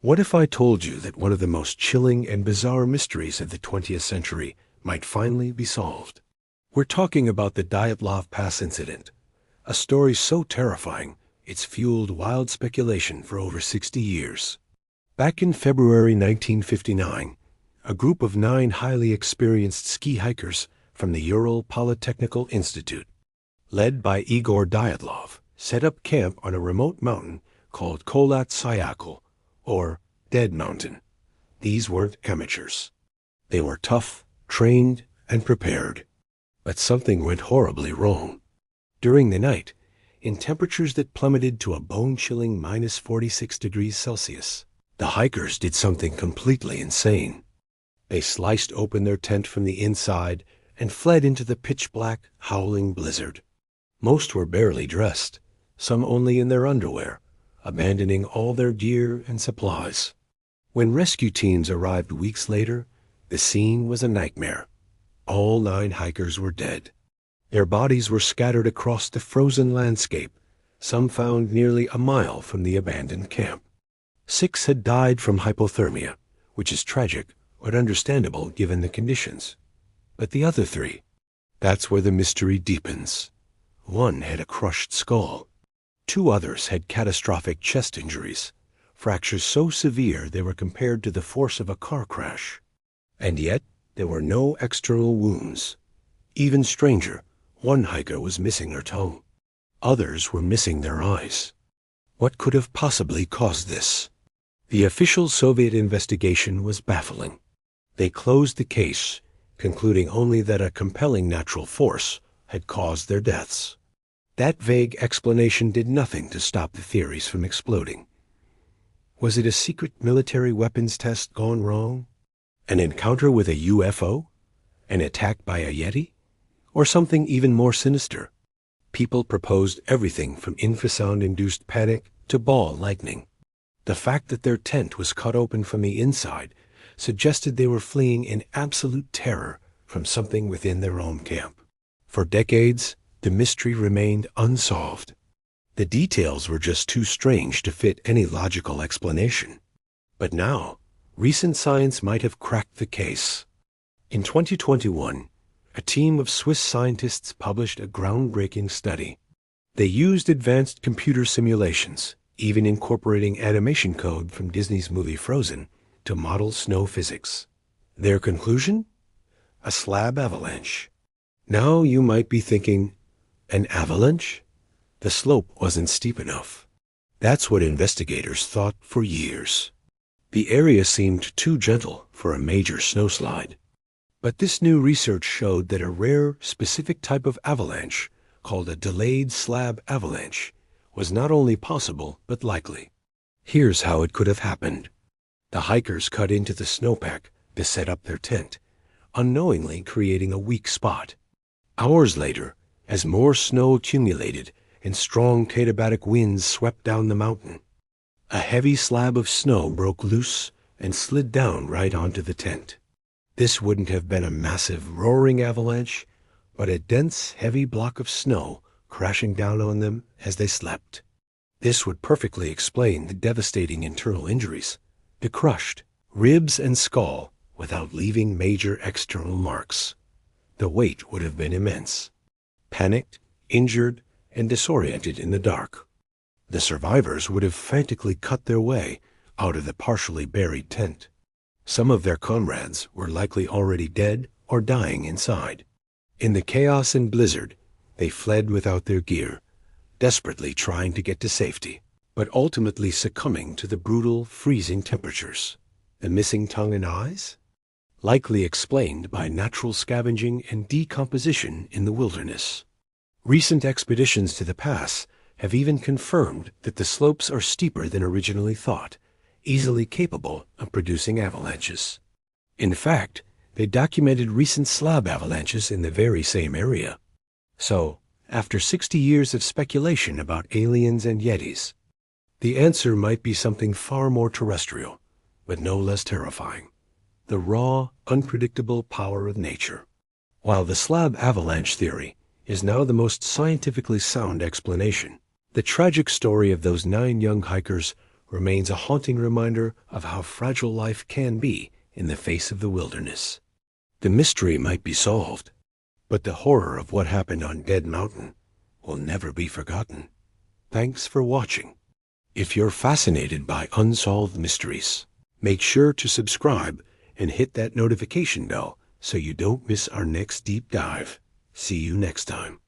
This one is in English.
What if I told you that one of the most chilling and bizarre mysteries of the 20th century might finally be solved? We're talking about the Dyatlov Pass Incident, a story so terrifying it's fueled wild speculation for over 60 years. Back in February 1959, a group of 9 highly experienced ski hikers from the Ural Polytechnical Institute, led by Igor Dyatlov, set up camp on a remote mountain called Kholat Syakhl, or Dead Mountain. These weren't amateurs. They were tough, trained, and prepared. But something went horribly wrong. During the night, in temperatures that plummeted to a bone-chilling minus 46 degrees Celsius, the hikers did something completely insane. They sliced open their tent from the inside and fled into the pitch-black, howling blizzard. Most were barely dressed, some only in their underwear, abandoning all their gear and supplies. When rescue teams arrived weeks later, the scene was a nightmare. All 9 hikers were dead. Their bodies were scattered across the frozen landscape, some found nearly a mile from the abandoned camp. 6 had died from hypothermia, which is tragic but understandable given the conditions. But the other 3, that's where the mystery deepens. 1 had a crushed skull. 2 others had catastrophic chest injuries, fractures so severe they were compared to the force of a car crash. And yet, there were no external wounds. Even stranger, 1 hiker was missing her tongue. Others were missing their eyes. What could have possibly caused this? The official Soviet investigation was baffling. They closed the case, concluding only that a compelling natural force had caused their deaths. That vague explanation did nothing to stop the theories from exploding. Was it a secret military weapons test gone wrong? An encounter with a UFO? An attack by a Yeti? Or something even more sinister? People proposed everything from infrasound-induced panic to ball lightning. The fact that their tent was cut open from the inside suggested they were fleeing in absolute terror from something within their own camp. For decades, the mystery remained unsolved. The details were just too strange to fit any logical explanation. But now, recent science might have cracked the case. In 2021, a team of Swiss scientists published a groundbreaking study. They used advanced computer simulations, even incorporating animation code from Disney's movie Frozen, to model snow physics. Their conclusion? A slab avalanche. Now you might be thinking, an avalanche? The slope wasn't steep enough. That's what investigators thought for years. The area seemed too gentle for a major snowslide. But this new research showed that a rare, specific type of avalanche, called a delayed slab avalanche, was not only possible but likely. Here's how it could have happened. The hikers cut into the snowpack to set up their tent, unknowingly creating a weak spot. Hours later, as more snow accumulated and strong katabatic winds swept down the mountain, a heavy slab of snow broke loose and slid down right onto the tent. This wouldn't have been a massive, roaring avalanche, but a dense, heavy block of snow crashing down on them as they slept. This would perfectly explain the devastating internal injuries, the crushed ribs and skull, without leaving major external marks. The weight would have been immense. Panicked, injured, and disoriented in the dark, the survivors would have frantically cut their way out of the partially buried tent. Some of their comrades were likely already dead or dying inside. In the chaos and blizzard, they fled without their gear, desperately trying to get to safety, but ultimately succumbing to the brutal, freezing temperatures. The missing tongue and eyes? Likely explained by natural scavenging and decomposition in the wilderness. Recent expeditions to the pass have even confirmed that the slopes are steeper than originally thought, easily capable of producing avalanches. In fact, they documented recent slab avalanches in the very same area. So, after 60 years of speculation about aliens and Yetis, the answer might be something far more terrestrial, but no less terrifying. The raw, unpredictable power of nature. While the slab avalanche theory is now the most scientifically sound explanation, the tragic story of those 9 young hikers remains a haunting reminder of how fragile life can be in the face of the wilderness. The mystery might be solved, but the horror of what happened on Dead Mountain will never be forgotten. Thanks for watching. If you're fascinated by unsolved mysteries, make sure to subscribe and hit that notification bell so you don't miss our next deep dive. See you next time.